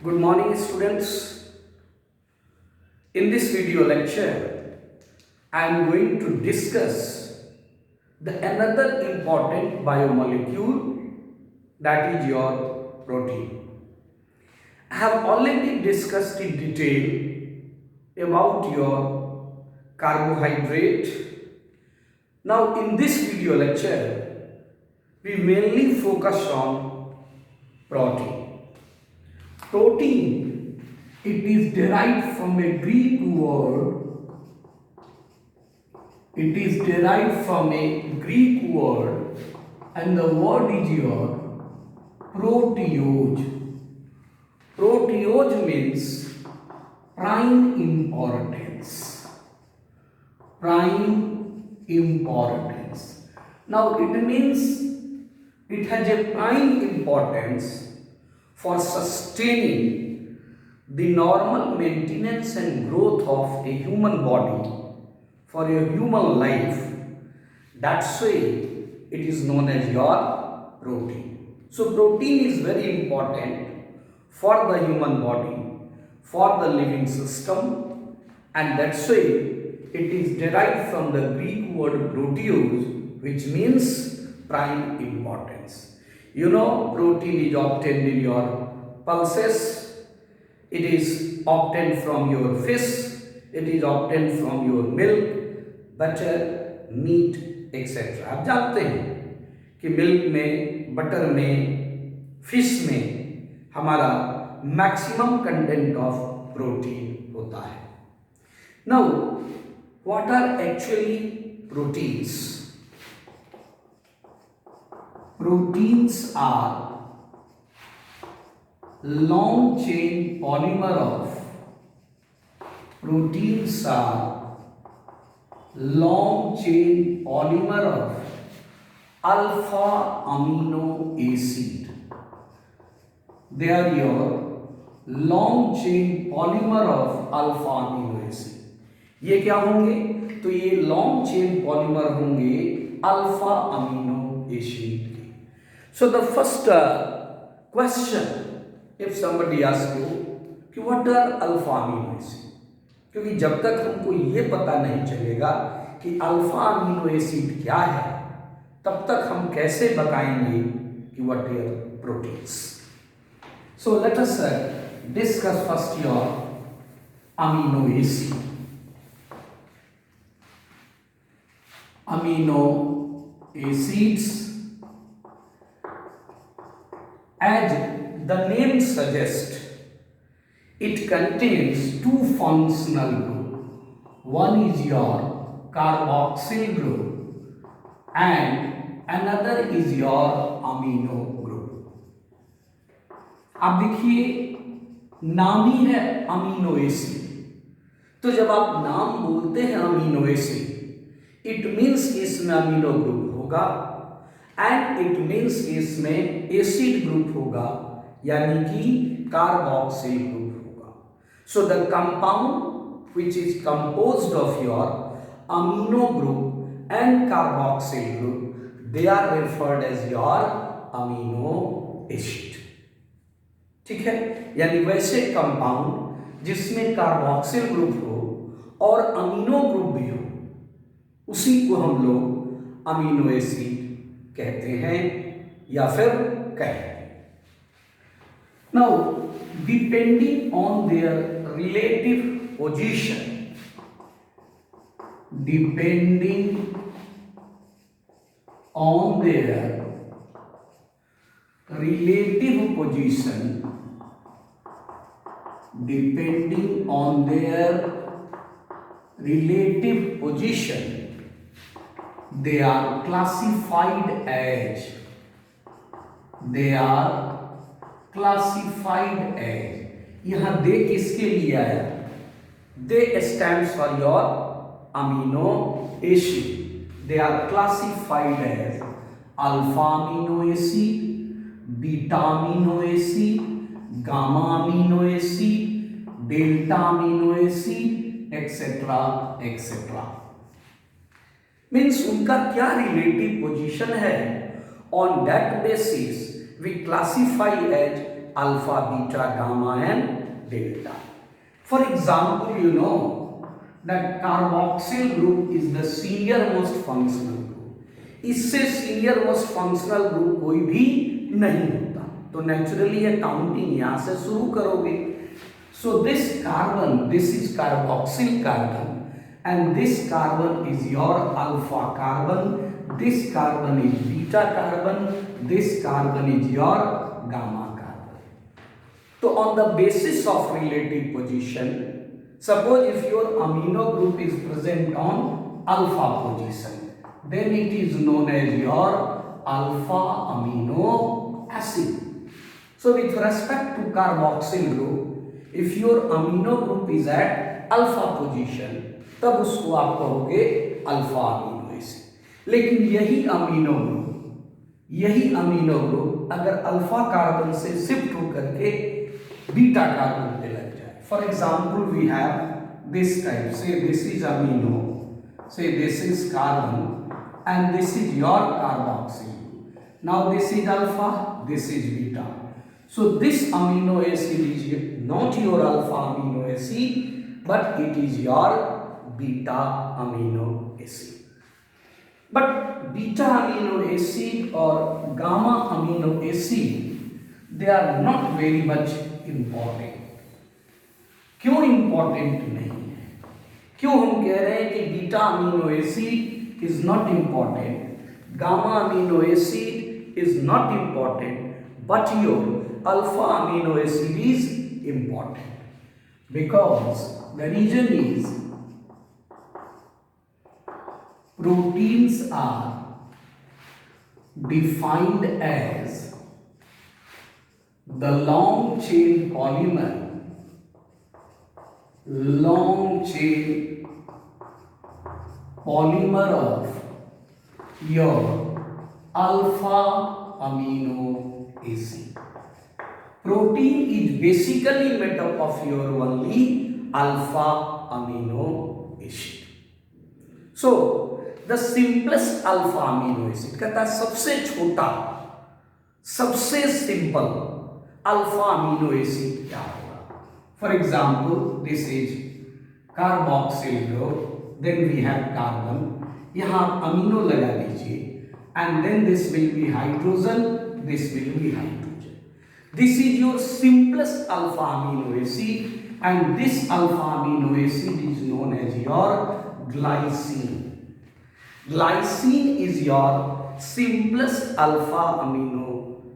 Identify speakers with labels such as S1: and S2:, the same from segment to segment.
S1: Good morning, students. In this video lecture, I am going to discuss another important biomolecule, that is your protein. I have already discussed in detail about your carbohydrate. Now, in this video lecture, we mainly focus on protein. Protein, it is derived from a Greek word. It is derived from a Greek word, and the word is your proteose. Proteose means prime importance. Prime importance. Now it means it has a prime importance for sustaining the normal maintenance and growth of a human body, for a human life. That's why it is known as your protein. So protein is very important for the human body, for the living system, and that's why it is derived from the Greek word proteose, which means prime importance. You know, protein is obtained in your pulses, it is obtained from your fish, it is obtained from your milk, butter, meat, etc. आप जानते हैं कि milk में, butter में, fish में हमारा maximum content of protein होता है. Now, what are actually proteins? Proteins are long chain polymer of alpha amino acid. They are your long chain polymer of alpha amino acid. ये क्या होंगे? तो ये long chain polymer होंगे alpha amino acid. So the first question, if somebody asks you कि what are alpha amino acid, क्योंकि जब तक हमको ये पता नहीं चलेगा कि अल्फा अमीनो एसिड क्या है, तब तक हम कैसे बताएंगे कि what are proteins. So let us discuss first your amino acid. Amino acids, as the name suggests, it contains two functional groups. One is your carboxyl group and another is your amino group. अब देखिए, नाम ही है amino acid, तो जब आप नाम बोलते हैं अमीनो एसिड, इट मीन्स इसमें अमीनो ग्रुप होगा एंड इट मीन्स इसमें एसिड ग्रुप होगा, यानी कि कार्बोक्सिल ग्रुप होगा. So the compound which is composed of your amino group and carboxyl group, they are referred as your amino acid. ठीक है, यानी वैसे कंपाउंड जिसमें कार्बोक्सिल ग्रुप हो और अमीनो ग्रुप भी हो, उसी को हम लोग अमीनो एसिड कहते हैं या फिर कहते हैं. Now depending on their relative position, depending on their relative position, depending on their relative position, they are classified as यहां दे किसके लिए आया? दे stands for your amino acid. They are classified as alpha amino acid, beta amino acid, gamma amino acid, delta amino acid, etc. etc. Means उनका क्या relative position है, on that basis we classify as alpha, beta, gamma and delta. For example, you know that carboxyl group is the senior most functional group. इससे senior most functional group कोई भी नहीं होता, तो naturally ये counting यहाँ से शुरू करोगे. So this carbon, this is carboxyl carbon, and this carbon is your alpha carbon, this carbon is beta carbon, this carbon is your gamma carbon. So on the basis of relative position, suppose if your amino group is present on alpha position, then it is known as your alpha amino acid. So with respect to carboxyl group, if your amino group is at alpha position, तब उसको आप कहोगे alpha amino acid. लेकिन यही amino group अगर alpha carbon से shift होकर के बीटा कार्बन पे लग जाए. For example we have this type, say this is amino, say this is carbon and this is your carboxyl. Now this is alpha, this is beta. So this amino acid is not your alpha amino acid, but it is your beta amino acid. But beta amino acid or gamma amino acid, they are not very much important. क्यों important नहीं है? क्यों हम कह रहे हैं कि beta amino acid is not important, gamma amino acid is not important, but your alpha amino acid is important? Because the reason is proteins are defined as the long chain polymer of your alpha amino acid. Protein is basically made up of your only alpha amino acid. So the simplest alpha amino acid, कहता है सबसे छोटा, सबसे simple alpha amino acid क्या होगा? For example, this is carboxyl group, then we have carbon, यहाँ amino लगा दीजिए, and then this will be hydrogen, this will be hydrogen. This is your simplest alpha amino acid, and this alpha amino acid is known as your glycine. Glycine is your simplest alpha amino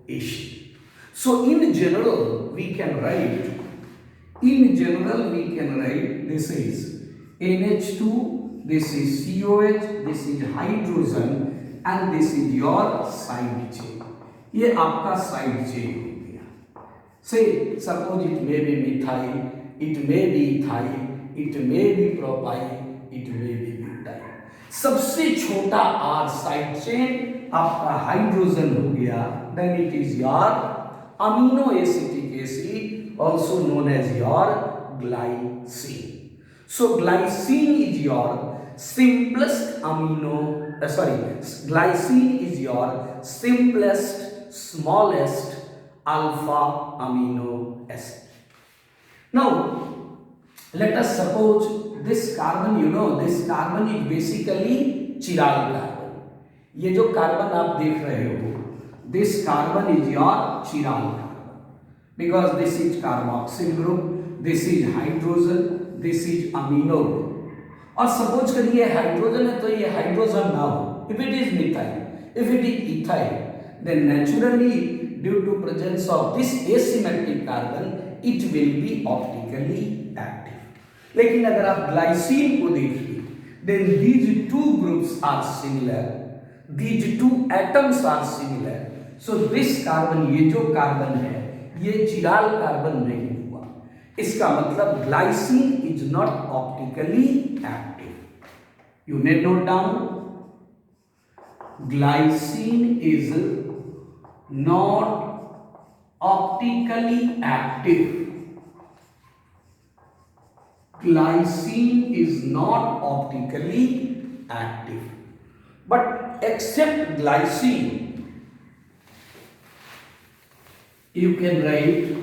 S1: acid. So in general we can write this is NH2, this is COH, this is hydrogen, and this is your side chain. ये आपका side chain. Say, suppose it may be methyl, it may be ethyl, it may be propyl, it may be butyl. सबसे छोटा R side chain आपका hydrogen हो गया, then it is your amino acetic acid, also known as your glycine. So glycine is your simplest glycine is your simplest, smallest alpha amino acid. Now let us suppose this carbon, this carbon is basically chiral carbon. ये जो carbon आप देख रहे हो, this carbon is your chiral carbon, because this is carboxyl group, this is hydrogen, this is amino group. और suppose करिए hydrogen है तो ये हाइड्रोजन ना हो. If it is methyl, if it is ethyl, then naturally due to presence of this asymmetric carbon, it will be optically active. लेकिन अगर आप ग्लाइसिन को देखिए, then these two groups are similar, these two atoms are similar. So this carbon, ये जो carbon है, ये चिराल carbon नहीं हुआ. इसका मतलब glycine is not optically active. You may note down, glycine is not optically active. Glycine is not optically active. But except glycine, you can write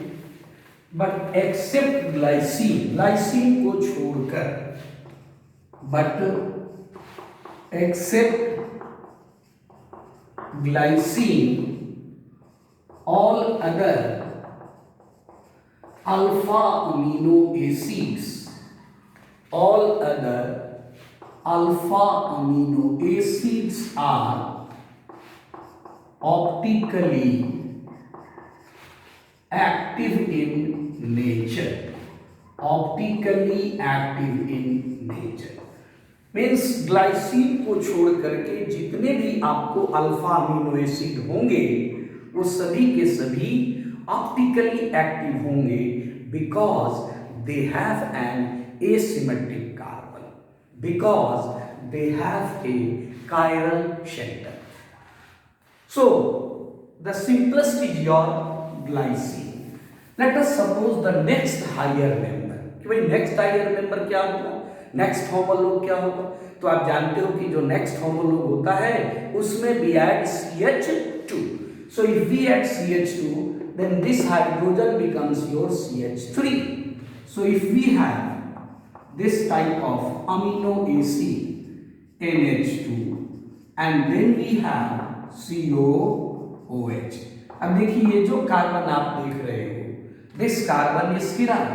S1: but except glycine, glycine को छोड़कर, but except glycine all other alpha amino acids, all other alpha amino acids are optically active in nature, optically active in nature means glycine को छोड़ करके जितने भी आपको alpha amino acid होंगे वो सभी के सभी ऑप्टिकली एक्टिव होंगे because they have an asymmetric carbon, because they have A chiral center. So the simplest is your glycine. Let us suppose the next higher member. कि भाई next higher member क्या होगा, next homolog क्या होगा? तो आप जानते हो कि जो next homolog होता है उसमें we add CH2. So if we add CH2, then this hydrogen becomes your CH3. So if we have this type of amino acid NH2 and then we have COOH. अब देखिए ये जो carbon आप देख रहे हो, this carbon is chiral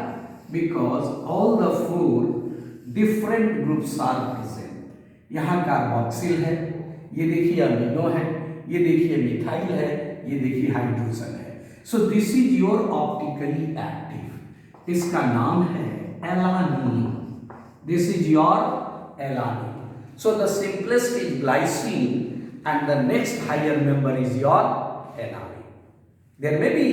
S1: because all the four different groups are present. यहाँ carboxyl है, ये देखिए अमीनो है, ये देखिए मिथाइल है, ये देखिए हाइड्रोजन है. So this is your optically active. इसका नाम है alanine. This is your alanine. So the simplest is glycine and the next higher member is your alanine. There may be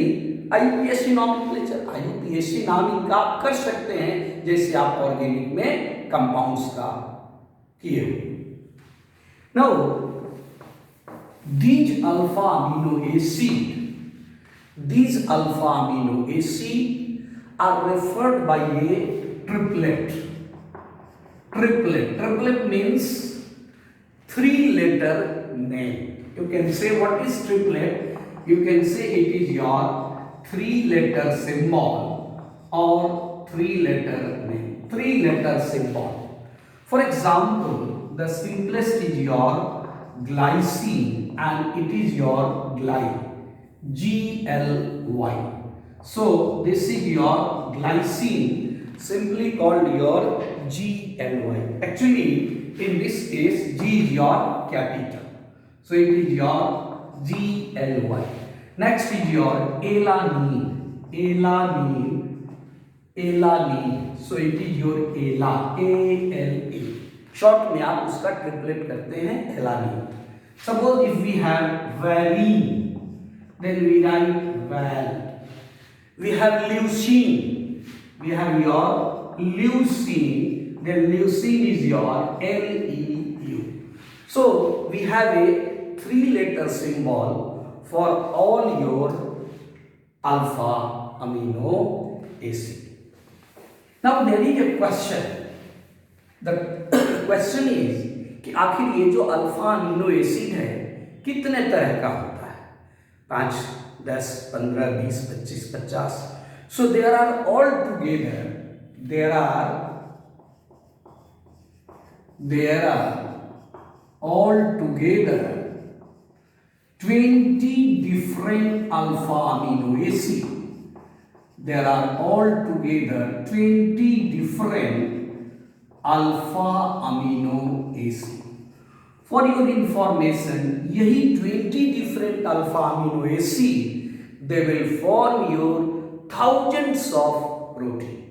S1: IUPAC nomenclature. IUPAC नाम इनका आप कर सकते हैं जैसे आप ऑर्गेनिक में कंपाउंड्स का किए हो. Now these alpha amino acid are referred by a triplet. Triplet means 3-letter name. You can say what is triplet? You can say it is your 3-letter symbol or 3-letter name. 3-letter symbol. For example, the simplest is your glycine and it is your GLY. So this is your glycine, simply called your GLY. Actually, in this case, G is your capital. So it is your GLY. Next is your alanine. So it is your ALA. Short में आप उसका triplet करते हैं alanine. Suppose if we have valine, then we write val. We have leucine. We have your leucine. Then leucine is your LEU. So we have a 3-letter symbol for all your alpha amino acid. Now there is a question. The question is कि आखिर ये जो alpha amino acid है कितने तरह का होता है? 5, 10, 15, 20, 25, 50. So there are altogether 20 different alpha amino acid. There are altogether 20 different alpha amino acid. For your information, यही 20 different alpha amino acid, they will form your thousands of protein.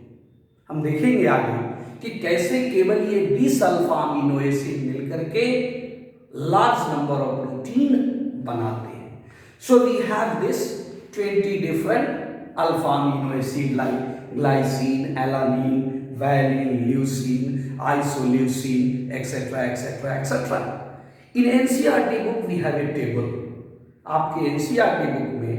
S1: हम देखेंगे आगे कि कैसे केवल ये 20 अल्फा अमीनो एसिड मिलकर के लार्ज नंबर ऑफ प्रोटीन बनाते हैं. So we have this 20 different alpha amino acid like glycine, alanine, valine, leucine, isoleucine, etc. In NCERT book we have a table. आपके NCERT बुक में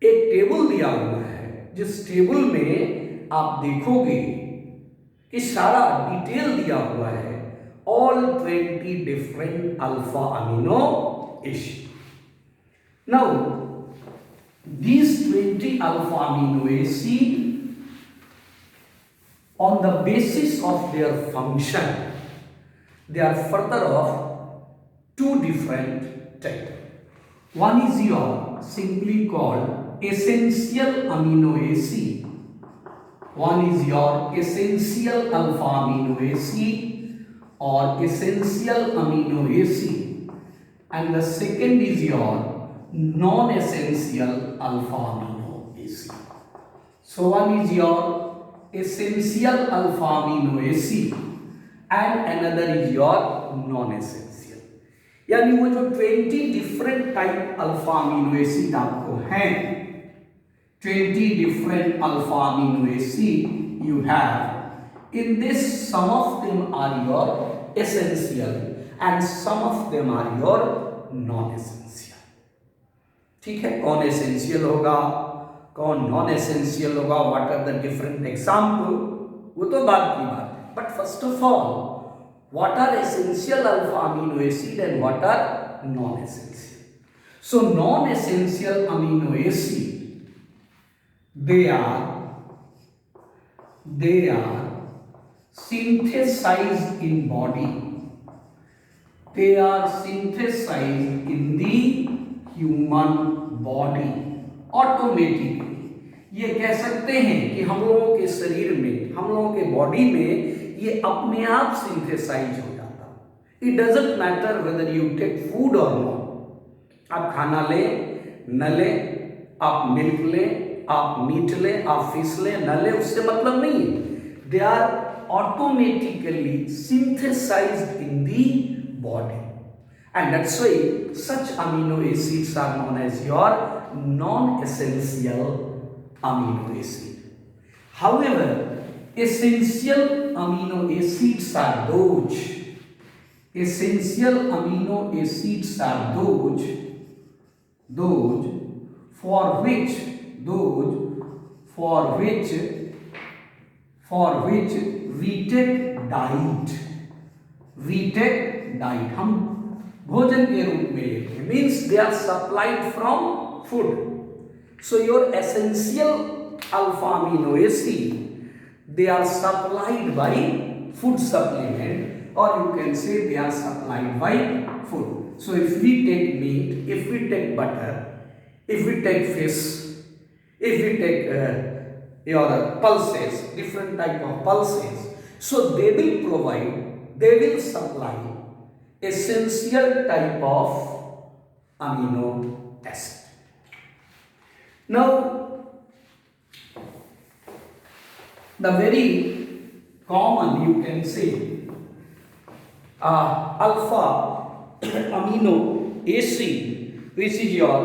S1: एक table दिया हुआ है जिस टेबल में आप देखोगे कि सारा डिटेल दिया हुआ है all 20 different alpha amino acid. Now these 20 alpha amino acid, on the basis of their function, they are further of two different types. One is your simply called essential amino acid. One is your essential alpha amino acid or essential amino acid, and the second is your non-essential alpha amino acid. So one is your essential alpha amino acid and another is your non-essential. यानी वो जो 20 different type alpha amino acid आपको हैं, 20 different alpha amino acid you have. In this, some of them are your essential and some of them are your non-essential. ठीक है, कौन essential होगा, कौन non-essential होगा, what are the different example, वो तो बाद की बात है. But first of all, what are essential alpha amino acid and what are non-essential? So non-essential amino acid, they are synthesized in body. They are synthesized in the human body automatically. ये कह सकते हैं कि हम लोगों के शरीर में, हम लोगों के बॉडी में ये अपने आप सिंथेसाइज हो जाता. It doesn't matter whether you take food or not. आप खाना ले न ले, आप मिल्क ले, आप मीट ले, आप फिश ले न ले, उससे मतलब नहीं है. They are automatically synthesized in the body, and that's why such amino acids are known as your non essential amino acid. However, essential amino acids are those. Essential amino acids are those for which we take diet. We take diet. हम भोजन के रूप में लेते हैं. Means they are supplied from food. So your essential alpha amino acid, they are supplied by food supplement, or you can say they are supplied by food. So if we take meat, if we take butter, if we take fish, if we take your pulses, different type of pulses, so they will provide, they will supply essential type of amino acid. Now the very common, you can say, alpha amino acid, which is your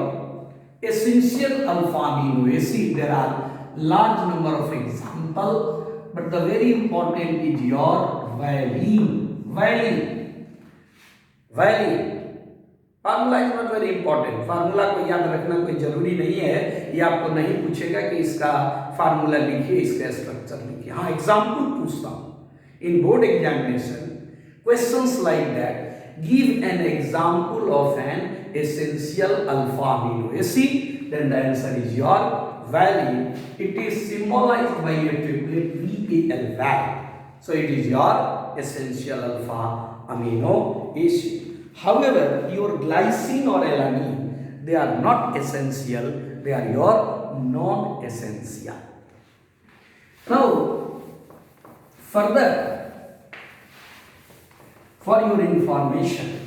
S1: essential alpha amino acid. There are large number of examples, but the very important is your valine. Formula is not very important. Formula को याद रखना कोई जरूरी नहीं है. ये आपको नहीं पूछेगा कि इसका फार्मूला लिखिए, इसका स्ट्रक्चर लिखिए. हाँ, एग्जाम्पल पूछता हूँ in board examination. Questions like that, give an example of an essential alpha amino acid, then the answer is your valine. It is symbolized by a triplet VAL, val. So it is your essential alpha amino acid. However, your glycine or alanine, they are not essential, they are your non-essential. Now, further, for your information,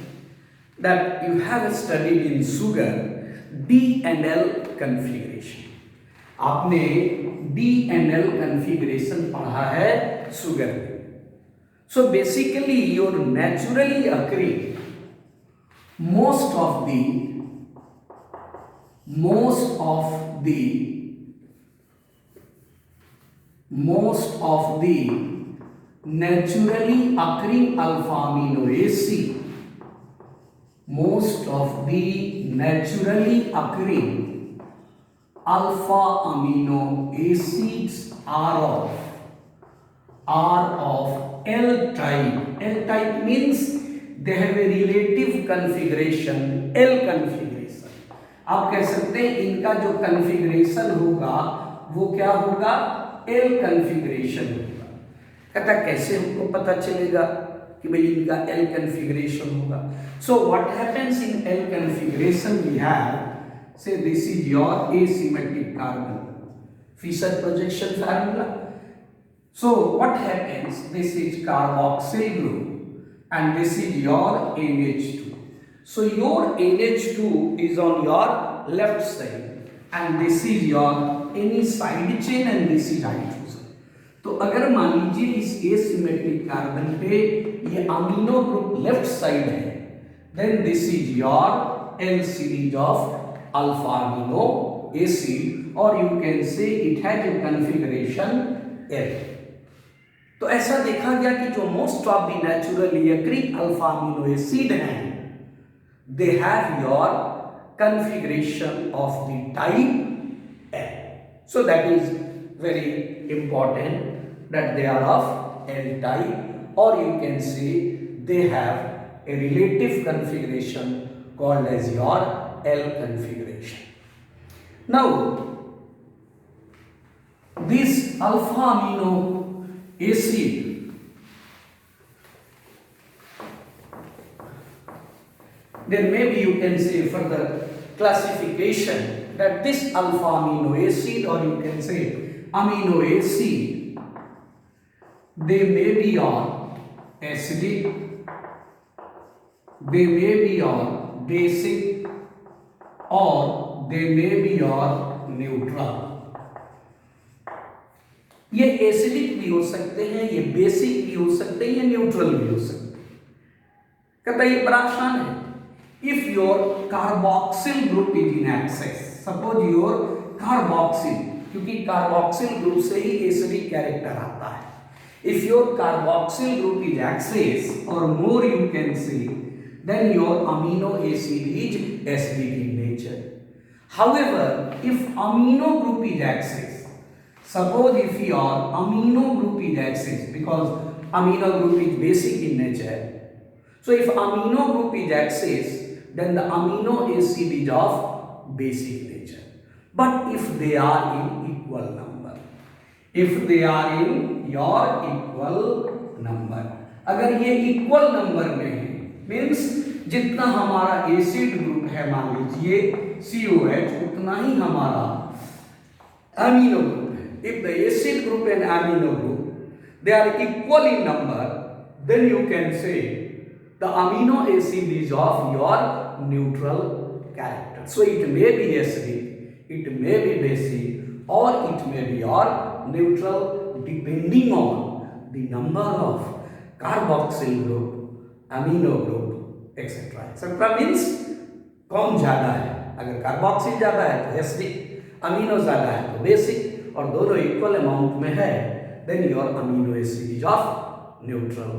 S1: that you have studied in sugar D and L configuration. आपने D and L configuration पढ़ा है sugar में. So basically, your naturally occurring most of the naturally occurring alpha amino acid, most of the naturally occurring alpha amino acids are of L type. L type means they have a relative configuration, L configuration. आप कह सकते हैं इनका जो configuration होगा वो क्या होगा, एल कन्फिग्रेशन होगा। कहता कैसे हमको पता चलेगा कि भाई इनका एल कन्फिग्रेशन होगा? So what happens in L configuration, we have say this is your asymmetric carbon, Fischer projection formula. So what happens, this is carboxyl group and this is your NH2. So your NH2 is on your left side and this is your any side chain and this is hydrogen. तो अगर मान लीजिए इस asymmetric carbon पे ये amino group left side है, then this is your L series of alpha amino acid or you can say it has a configuration L. तो ऐसा देखा गया कि जो most of the naturally occurring alpha amino acid हैं, they have your configuration of the type L. So that is very important that they are of L type और you can say they have a relative configuration called as your L configuration. Now this alpha amino acid then maybe you can say further classification that this alpha amino acid or you can say amino acid, they may be on acidic, they may be on basic or they may be on neutral. ये acidic भी हो सकते हैं, ये basic भी हो सकते हैं, ये न्यूट्रल भी हो सकते हैं. कहता ये बड़ा आसान है. If your carboxyl group is in excess, suppose your carboxyl, क्योंकि कार्बोक्सिल ग्रुप से ही एसिडिक कैरेक्टर आता है. If your carboxyl group is excess और more you can see, then your amino acid is acidic in nature. However if amino group is excess, suppose if your amino group is axis, because amino group is basic in nature, so if amino group is axis, then the amino acid is of basic nature. But if they are in equal number, if they are in your equal number, अगर ये equal number में है, means जितना हमारा acid group है मान लीजिए COH, उतना ही हमारा amino group. If the acid group and amino group, they are equal in number, then you can say the amino acid is of your neutral character. So it may be acidic, it may be basic or it may be your neutral depending on the number of carboxyl group, amino group, etc. etc. means कौन ज़्यादा है. अगर carboxyl ज़्यादा है तो acidic, amino ज़्यादा है तो बेसिक, और दोनों इक्वल अमाउंट में है, then your amino acid is of neutral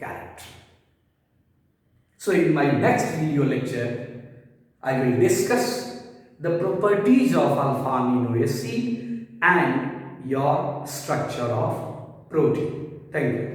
S1: character. So in my next video lecture I will discuss the properties of alpha amino acid and your structure of protein. Thank you.